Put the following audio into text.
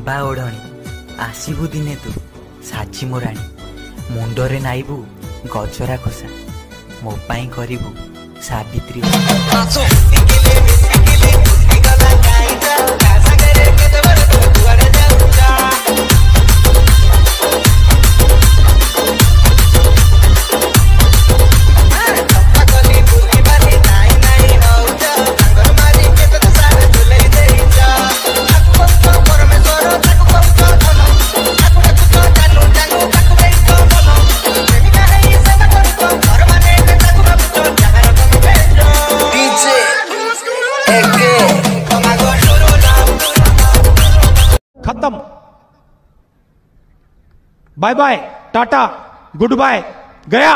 लंबा ओढ़णी आसबु दिने तू साची मोराणी मुंडरे नाइबू गजरा खोसा मो पाई करिबू सावित्री। खत्म। Bye bye, tata, goodbye, गया।